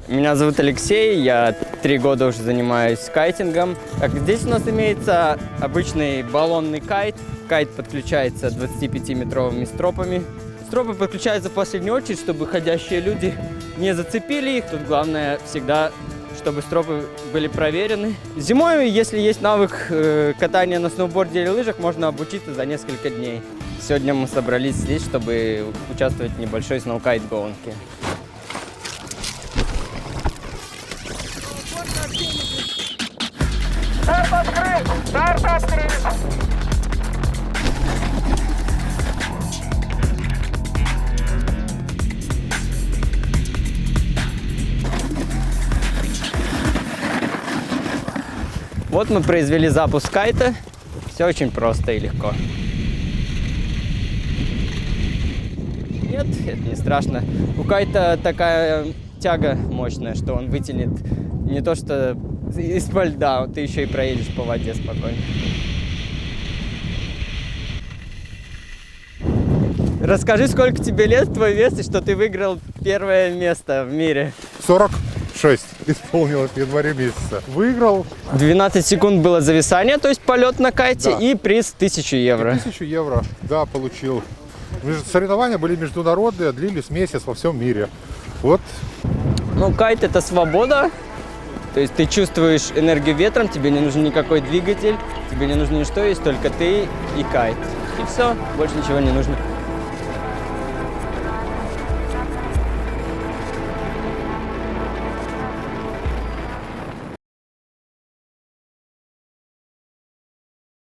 Меня зовут Алексей, я 3 года уже занимаюсь кайтингом. Так, здесь у нас имеется обычный баллонный кайт. Кайт подключается 25-метровыми стропами. Стропы подключаются в последнюю очередь, чтобы ходящие люди не зацепили их. Тут главное всегда, чтобы стропы были проверены. Зимой, если есть навык катания на сноуборде или лыжах, можно обучиться за несколько дней. Сегодня мы собрались здесь, чтобы участвовать в небольшой сноукайт-гонке. Старт открыт! Старт открыт! Вот мы произвели запуск кайта. Все очень просто и легко. Нет, это не страшно. У кайта такая тяга мощная, что он вытянет не то что из-под льда, ты еще и проедешь по воде спокойно. Расскажи, сколько тебе лет, твой вес, и что ты выиграл первое место в мире. 46 исполнилось в январе месяца. Выиграл 12 секунд было зависание, то есть полет на кайте, Да. и приз 1000 евро. 1000 евро, да, получил. Соревнования были международные, длились месяц во всем мире. Вот. Ну, кайт — это свобода, то есть ты чувствуешь энергию ветром, тебе не нужен никакой двигатель, тебе не нужно ничто, есть только ты и кайт. И все, больше ничего не нужно.